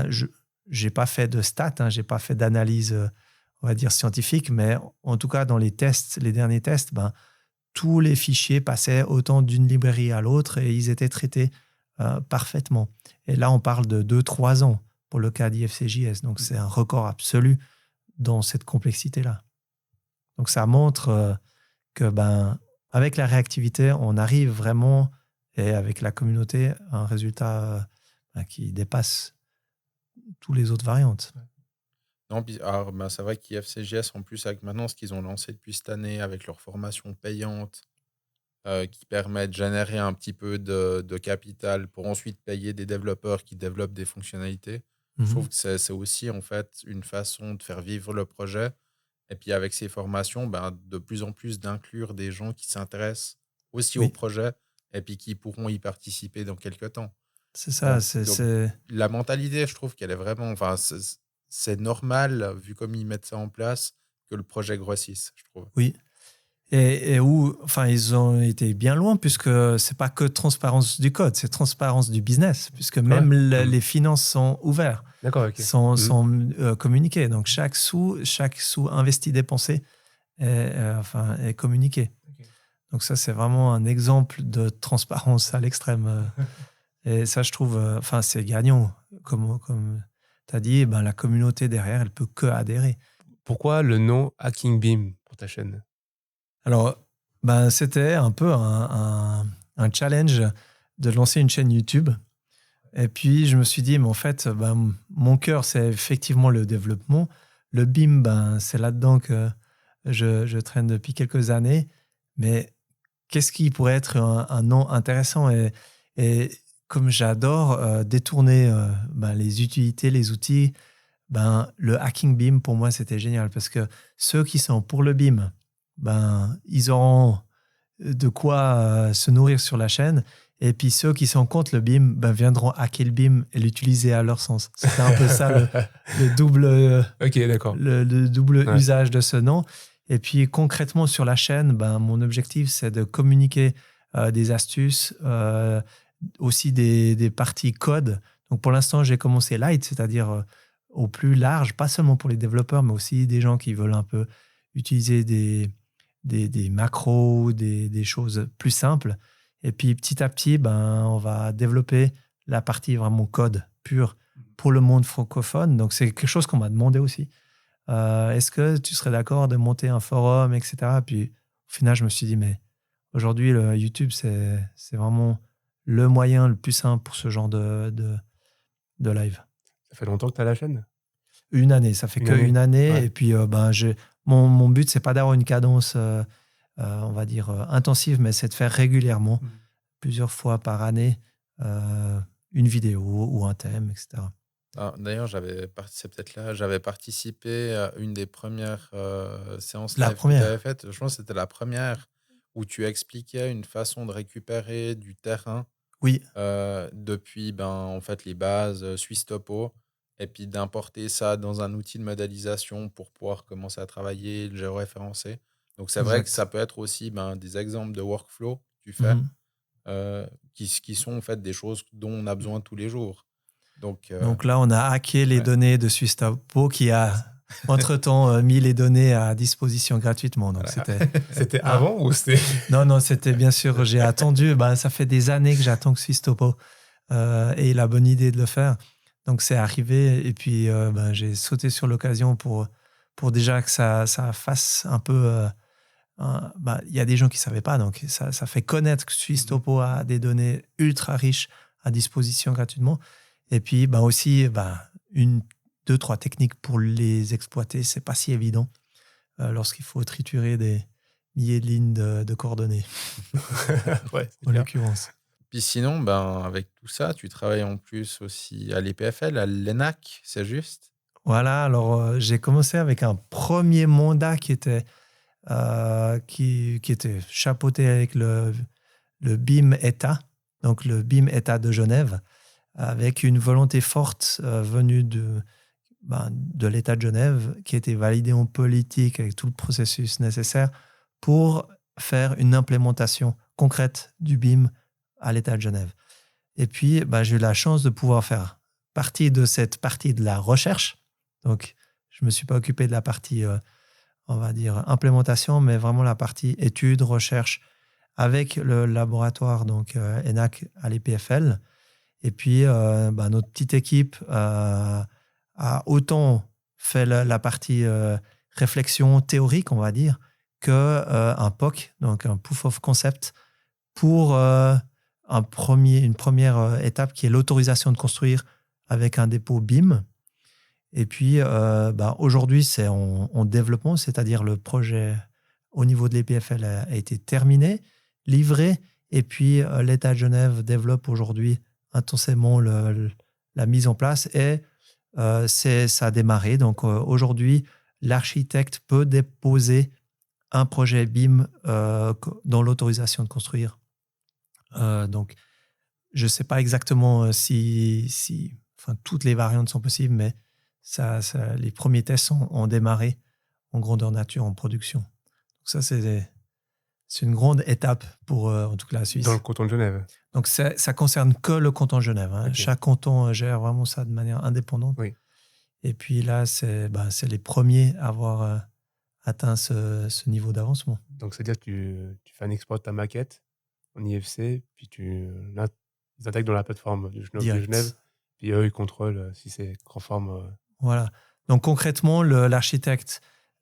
Je n'ai pas fait de stats, je n'ai pas fait d'analyse, on va dire, scientifique, mais en tout cas, dans les tests, les derniers tests, tous les fichiers passaient autant d'une librairie à l'autre et ils étaient traités parfaitement. Et là, on parle de 2-3 ans pour le cas d'IFCJS. Donc, c'est un record absolu dans cette complexité-là. Donc, ça montre que, avec la réactivité, on arrive vraiment, et avec la communauté, à un résultat qui dépasse toutes les autres variantes. Non, alors, c'est vrai qu'IFCJS, en plus, avec maintenant ce qu'ils ont lancé depuis cette année, avec leur formation payante, qui permet de générer un petit peu de capital pour ensuite payer des développeurs qui développent des fonctionnalités. Je trouve que c'est aussi en fait une façon de faire vivre le projet. Et puis avec ces formations, de plus en plus d'inclure des gens qui s'intéressent aussi au Oui, projet et puis qui pourront y participer dans quelques temps. c'est ça. Donc la mentalité, je trouve qu'elle est vraiment, enfin, c'est normal, vu comme ils mettent ça en place, que le projet grossisse, je trouve. Oui. Et où, enfin, ils ont été bien loin, puisque c'est pas que transparence du code, c'est transparence du business, puisque même les finances sont ouvertes, D'accord, ok. sont communiquées. Donc chaque sou investi, dépensé est communiqué. Ok. Donc ça, c'est vraiment un exemple de transparence à l'extrême. Et ça, je trouve, c'est gagnant. Comme tu as dit, la communauté derrière, elle peut que adhérer. Pourquoi le nom Hacking Beam pour ta chaîne? Alors, c'était un peu un challenge de lancer une chaîne YouTube. Et puis, je me suis dit, mais en fait, mon cœur, c'est effectivement le développement. Le BIM, c'est là-dedans que je traîne depuis quelques années. Mais qu'est-ce qui pourrait être un nom intéressant? Et comme j'adore détourner les utilités, les outils, le Hacking BIM, pour moi, c'était génial. Parce que ceux qui sont pour le BIM, ils auront de quoi se nourrir sur la chaîne. Et puis ceux qui sont contre le BIM viendront hacker le BIM et l'utiliser à leur sens. C'était un peu ça le double, Ok, d'accord. le double Ouais. usage de ce nom. Et puis concrètement sur la chaîne, mon objectif, c'est de communiquer des astuces, aussi des parties code. Donc pour l'instant, j'ai commencé light, c'est-à-dire au plus large, pas seulement pour les développeurs, mais aussi des gens qui veulent un peu utiliser des macros, des choses plus simples. Et puis petit à petit, on va développer la partie vraiment code pur pour le monde francophone. Donc c'est quelque chose qu'on m'a demandé aussi. Est-ce que tu serais d'accord de monter un forum, etc. Puis au final, je me suis dit, mais aujourd'hui, le YouTube, c'est vraiment le moyen le plus simple pour ce genre de live. Ça fait longtemps que tu as la chaîne? Une année, ça fait Une année. Ouais. Et puis, mon but, c'est pas d'avoir une cadence, on va dire, intensive, mais c'est de faire régulièrement, plusieurs fois par année, une vidéo ou un thème, etc. D'ailleurs, c'est peut-être là, j'avais participé à une des premières séances La live que tu première. avais faites. Je pense que c'était la première où tu expliquais une façon de récupérer du terrain Oui, depuis en fait, les bases Swiss Topo et puis d'importer ça dans un outil de modélisation pour pouvoir commencer à travailler, le géoréférencer. Donc, c'est vrai que exact. ça peut être aussi des exemples de workflow que tu fais Mhm. qui sont en fait des choses dont on a besoin tous les jours. Donc là, on a hacké les ouais. données de Swiss Topo qui a, entre-temps, mis les données à disposition gratuitement. Donc, C'était avant ou c'était... Non, c'était bien sûr, j'ai attendu. Ça fait des années que j'attends que Swiss Topo ait la bonne idée de le faire. Donc, c'est arrivé. Et puis, j'ai sauté sur l'occasion pour déjà que ça fasse un peu... il y a des gens qui ne savaient pas. Donc, ça fait connaître que Swiss Topo a des données ultra riches à disposition gratuitement. Et puis, aussi, 1, 2, 3 techniques pour les exploiter. Ce n'est pas si évident lorsqu'il faut triturer des milliers de lignes de coordonnées, Ouais, en l'occurrence. Puis sinon, avec tout ça, tu travailles en plus aussi à l'EPFL, à l'ENAC, c'est juste? Voilà, alors j'ai commencé avec un premier mandat qui était chapeauté avec le BIM État, donc le BIM État de Genève, avec une volonté forte venue de l'État de Genève, qui était validée en politique avec tout le processus nécessaire pour faire une implémentation concrète du BIM à l'État de Genève. Et puis, j'ai eu la chance de pouvoir faire partie de cette partie de la recherche. Donc, je ne me suis pas occupé de la partie, on va dire, implémentation, mais vraiment la partie études, recherche, avec le laboratoire, donc ENAC à l'EPFL. Et puis, notre petite équipe a autant fait la partie réflexion théorique, on va dire, qu'un POC, donc un Proof of Concept, pour une première étape qui est l'autorisation de construire avec un dépôt BIM. Et puis, aujourd'hui, c'est en développement, c'est-à-dire le projet au niveau de l'EPFL a été terminé, livré, et puis l'État de Genève développe aujourd'hui intensément la mise en place et ça a démarré. Donc aujourd'hui, l'architecte peut déposer un projet BIM dans l'autorisation de construire. Donc, je ne sais pas exactement si toutes les variantes sont possibles, mais les premiers tests ont démarré en grandeur nature en production. Donc ça, c'est une grande étape pour, en tout cas, la Suisse. Dans le canton de Genève. Donc, ça concerne que le canton de Genève. Hein. Okay. Chaque canton gère vraiment ça de manière indépendante. Oui. Et puis là, c'est les premiers à avoir atteint ce niveau d'avancement. Donc, c'est-à-dire que tu fais un export de ta maquette en IFC, puis tu l'intègres dans la plateforme de Genève, puis eux, ils contrôlent si c'est conforme. Voilà. Donc, concrètement, l'architecte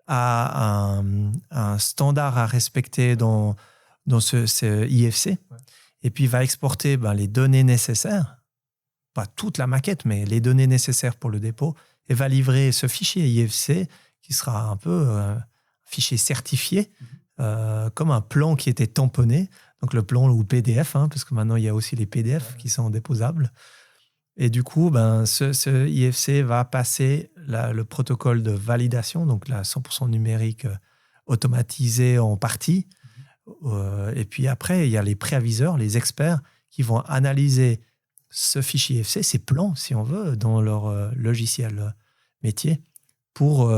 a un standard à respecter dans ce IFC, ouais. Et puis il va exporter les données nécessaires, pas toute la maquette, mais les données nécessaires pour le dépôt, et va livrer ce fichier IFC qui sera un peu un fichier certifié, comme un plan qui était tamponné, donc le plan ou PDF, parce que maintenant il y a aussi les PDF qui sont déposables. Et du coup, ce IFC va passer le protocole de validation, donc la 100% numérique automatisée en partie. Et puis après, il y a les préaviseurs, les experts qui vont analyser ce fichier IFC, ces plans, si on veut, dans leur logiciel métier pour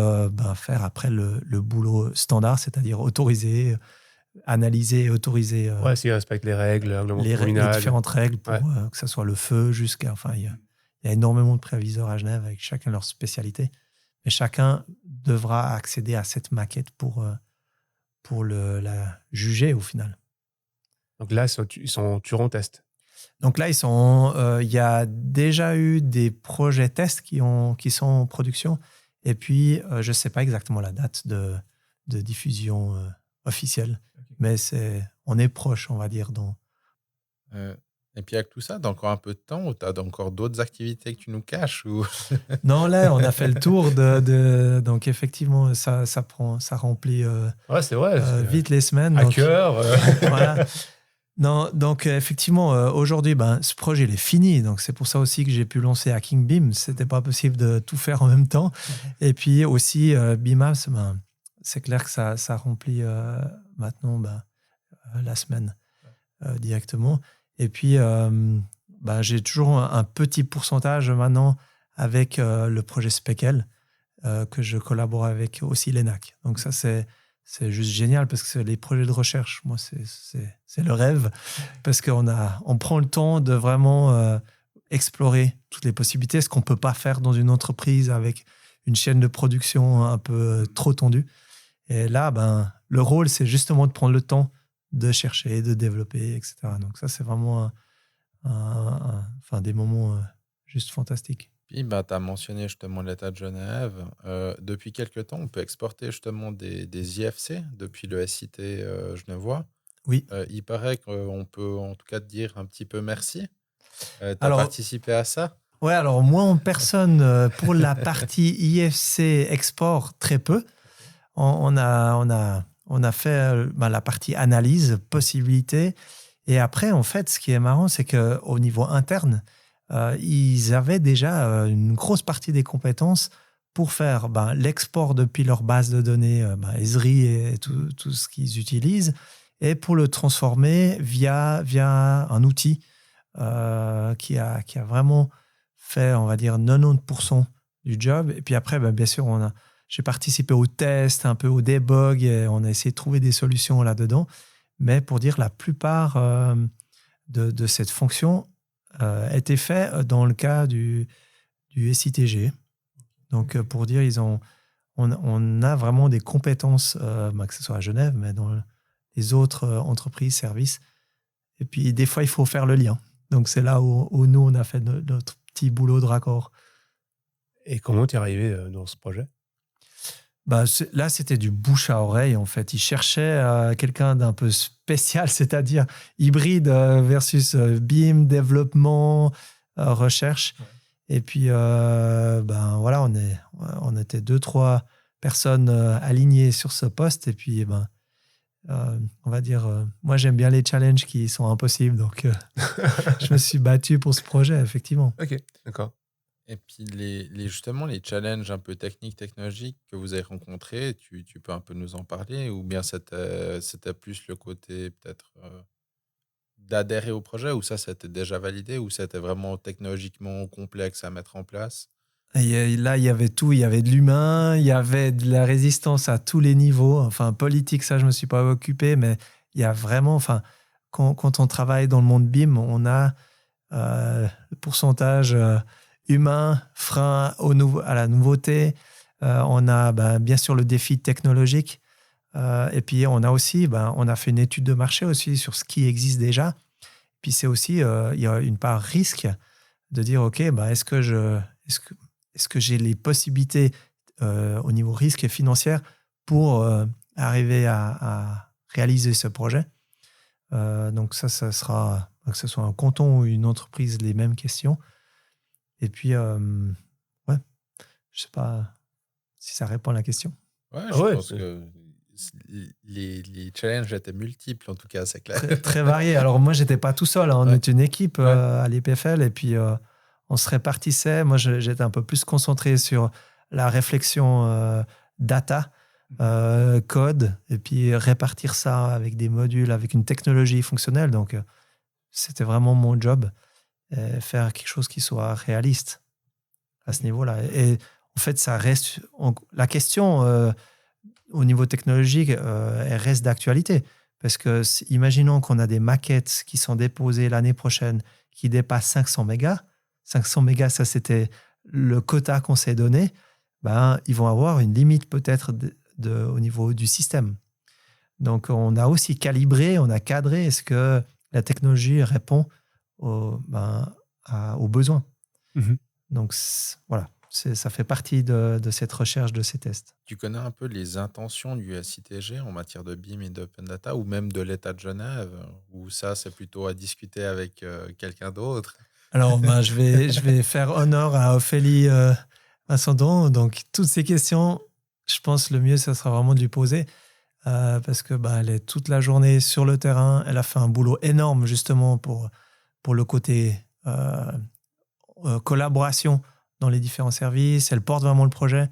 faire après le boulot standard, c'est-à-dire autoriser, analyser et autoriser. Ouais, s'ils respectent les règles, les différentes règles pour que ça soit le feu jusqu'à. Enfin, il y a énormément de préaviseurs à Genève avec chacun leur spécialité. Mais chacun devra accéder à cette maquette pour la juger au final. Donc là, ils sont Turon test. Donc là, il y a déjà eu des projets tests qui sont en production. Et puis, je ne sais pas exactement la date de diffusion officielle. Okay. Mais on est proche, on va dire. Et puis avec tout ça, dans encore un peu de temps, ou tu as encore d'autres activités que tu nous caches ou... Non, là, on a fait le tour donc effectivement, ça remplit c'est vrai, vite les semaines. À cœur. Voilà. Non, donc effectivement, aujourd'hui, ce projet il est fini. Donc c'est pour ça aussi que j'ai pu lancer Hacking BIM. C'était pas possible de tout faire en même temps. Et puis aussi BIMAPS, c'est clair que ça remplit maintenant la semaine directement. Et puis j'ai toujours un petit pourcentage maintenant avec le projet Spekel que je collabore avec aussi l'ENAC. Donc ça c'est juste génial parce que les projets de recherche, moi, c'est le rêve parce qu'on prend le temps de vraiment explorer toutes les possibilités, ce qu'on ne peut pas faire dans une entreprise avec une chaîne de production un peu trop tendue. Et là, le rôle, c'est justement de prendre le temps de chercher, de développer, etc. Donc ça, c'est vraiment des moments juste fantastiques. Puis, tu as mentionné justement l'État de Genève. Depuis quelques temps, on peut exporter justement des IFC depuis le SIT genevois. Oui. Il paraît qu'on peut en tout cas te dire un petit peu merci. Tu as participé à ça? Ouais, alors moi en personne, pour la partie IFC export, très peu. On a fait la partie analyse, possibilité. Et après, en fait, ce qui est marrant, c'est qu'au niveau interne, ils avaient déjà une grosse partie des compétences pour faire l'export depuis leur base de données Esri et tout ce qu'ils utilisent et pour le transformer via un outil qui a vraiment fait, on va dire, 90% du job. Et puis après, bien sûr, j'ai participé au test, un peu au debug et on a essayé de trouver des solutions là-dedans. Mais pour dire, la plupart de cette fonction était fait dans le cas du SITG. Donc, pour dire, on a vraiment des compétences, que ce soit à Genève, mais dans les autres entreprises, services. Et puis, des fois, il faut faire le lien. Donc, c'est là où nous, on a fait notre petit boulot de raccord. Et comment tu es arrivé dans ce projet ? Là, c'était du bouche à oreille, en fait. Ils cherchaient quelqu'un d'un peu spécial, c'est-à-dire hybride versus BIM, développement, recherche. Ouais. Et puis, voilà, on était 2-3 personnes alignées sur ce poste. Et puis, on va dire, moi, j'aime bien les challenges qui sont impossibles. Donc, je me suis battu pour ce projet, effectivement. OK, d'accord. Et puis justement, les challenges un peu techniques, technologiques que vous avez rencontrés, tu peux un peu nous en parler? Ou bien c'était plus le côté peut-être d'adhérer au projet, ou ça c'était déjà validé, ou c'était vraiment technologiquement complexe à mettre en place? Et là, il y avait tout. Il y avait de l'humain, il y avait de la résistance à tous les niveaux. Enfin, politique, ça, je ne me suis pas occupé, mais il y a vraiment. Enfin, quand on travaille dans le monde BIM, on a le pourcentage humain, frein à la nouveauté. On a bien sûr le défi technologique. Et puis, on a aussi, on a fait une étude de marché aussi sur ce qui existe déjà. Puis, c'est aussi, il y a une part risque de dire, OK, est-ce que j'ai les possibilités au niveau risque et financier pour arriver à réaliser ce projet. Donc ça sera, que ce soit un canton ou une entreprise, les mêmes questions. Et puis, ouais, je sais pas si ça répond à la question. Ouais, Ah je ouais, pense que les challenges étaient multiples, en tout cas, c'est clair. Très, très varié. Alors moi, j'étais pas tout seul, hein. On Ouais. était une équipe Ouais. à l'EPFL et puis on se répartissait. Moi, j'étais un peu plus concentré sur la réflexion data, code, et puis répartir ça avec des modules, avec une technologie fonctionnelle. Donc, c'était vraiment mon job, faire quelque chose qui soit réaliste à ce niveau-là. Et en fait, ça reste... La question au niveau technologique, elle reste d'actualité. Parce que, imaginons qu'on a des maquettes qui sont déposées l'année prochaine qui dépassent 500 mégas. 500 mégas, ça, c'était le quota qu'on s'est donné. Ils vont avoir une limite peut-être au niveau du système. Donc, on a aussi calibré, on a cadré. Est-ce que la technologie répond aux besoins? Donc, voilà. Ça fait partie de cette recherche, de ces tests. Tu connais un peu les intentions du SITG en matière de BIM et d'Open Data, ou même de l'État de Genève, ou ça, c'est plutôt à discuter avec quelqu'un d'autre? Alors, je vais faire honneur à Ophélie Vincendon. Donc, toutes ces questions, je pense le mieux, ça sera vraiment de lui poser parce que elle est toute la journée sur le terrain. Elle a fait un boulot énorme justement pour le côté collaboration dans les différents services. Elle porte vraiment le projet.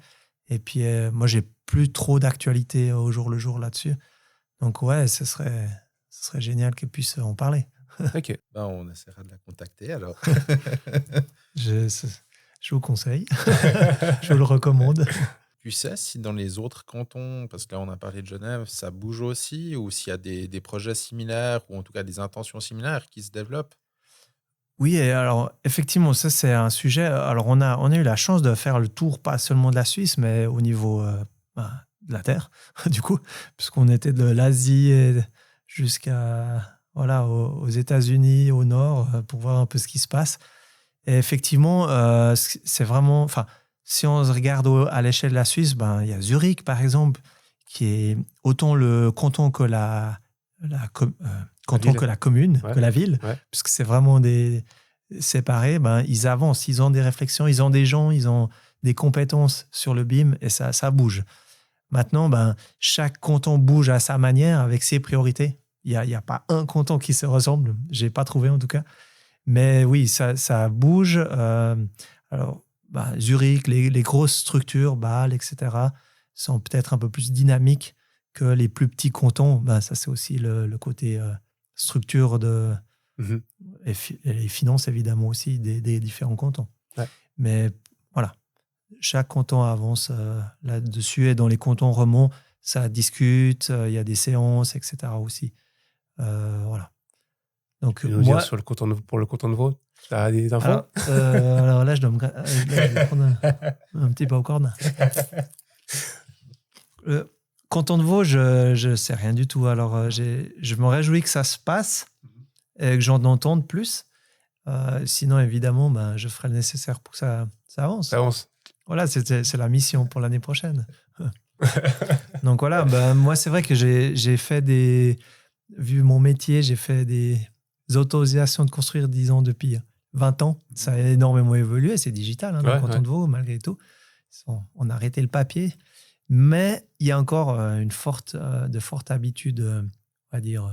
Et puis, moi, j'ai plus trop d'actualité au jour le jour là-dessus. Donc, ouais, ce serait génial qu'elle puisse en parler. Ok. On essaiera de la contacter alors. Je vous conseille. Je vous le recommande. Tu sais si dans les autres cantons, parce que là on a parlé de Genève, ça bouge aussi, ou s'il y a des projets similaires, ou en tout cas des intentions similaires qui se développent? Oui, et alors effectivement, ça c'est un sujet. Alors on a eu la chance de faire le tour, pas seulement de la Suisse, mais au niveau de la Terre, du coup, puisqu'on était de l'Asie jusqu'à aux États-Unis, au nord, pour voir un peu ce qui se passe. Et effectivement, c'est vraiment. Enfin, si on se regarde à l'échelle de la Suisse, il y a Zurich par exemple, qui est autant le canton que canton que la commune, que la ville, puisque c'est vraiment séparé. Ils avancent, ils ont des réflexions, ils ont des gens, ils ont des compétences sur le BIM et ça bouge. Maintenant, chaque canton bouge à sa manière avec ses priorités. Il y a pas un canton qui se ressemble, j'ai pas trouvé en tout cas. Mais oui, ça bouge. Alors, Zurich, les grosses structures, Bâle, etc., sont peut-être un peu plus dynamiques que les plus petits cantons. Ça, c'est aussi le côté structure et les finances, évidemment, aussi des différents cantons. Ouais. Mais voilà, chaque canton avance là-dessus et dans les cantons remontent, ça discute, il y a des séances, etc. aussi. Voilà. Donc, tu peux nous dire pour le canton de Vaud, tu as des infos? Alors là, je dois prendre un petit popcorn. Canton de Vaud, je ne sais rien du tout. Alors, je me réjouis que ça se passe et que j'en entende plus. Sinon, évidemment, je ferai le nécessaire pour que ça avance. Ça avance. Voilà, c'est la mission pour l'année prochaine. Donc voilà, moi, c'est vrai que j'ai fait vu mon métier, j'ai fait des autorisations de construire, disons, depuis 20 ans. Ça a énormément évolué, c'est digital dans le canton de Vaud, malgré tout. On a arrêté le papier. Mais il y a encore de forte habitude, on va dire,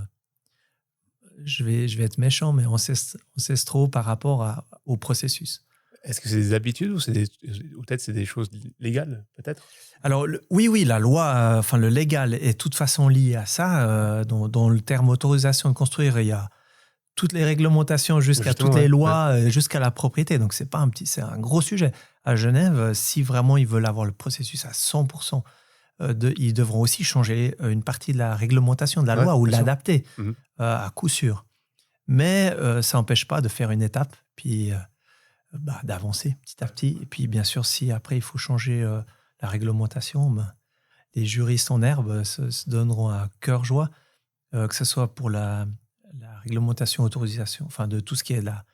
je vais être méchant, mais ancestraux par rapport au processus. Est-ce que c'est des habitudes ou ou peut-être c'est des choses légales, peut-être? Alors, oui, la loi, enfin le légal est de toute façon lié à ça. Dans le terme autorisation de construire, il y a toutes les réglementations jusqu'à Justement, toutes les ouais. lois, jusqu'à la propriété. Donc, c'est un gros sujet. À Genève, si vraiment ils veulent avoir le processus à 100%, ils devront aussi changer une partie de la réglementation de la loi ou bien sûr. l'adapter Mhm. à coup sûr. Mais ça n'empêche pas de faire une étape, puis d'avancer petit à petit. Et puis, bien sûr, si après il faut changer la réglementation, les juristes en herbe se donneront à cœur joie, que ce soit pour la réglementation, autorisation, enfin de tout ce qui est la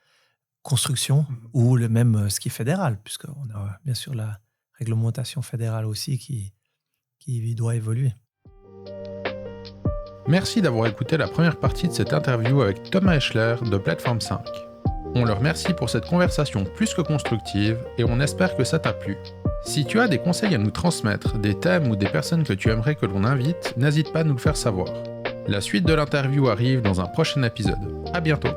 construction ou même ce qui est fédéral, puisqu'on a bien sûr la réglementation fédérale aussi qui doit évoluer. Merci d'avoir écouté la première partie de cette interview avec Thomas Eschler de Plateforme 5. On le remercie pour cette conversation plus que constructive et on espère que ça t'a plu. Si tu as des conseils à nous transmettre, des thèmes ou des personnes que tu aimerais que l'on invite, n'hésite pas à nous le faire savoir. La suite de l'interview arrive dans un prochain épisode. À bientôt.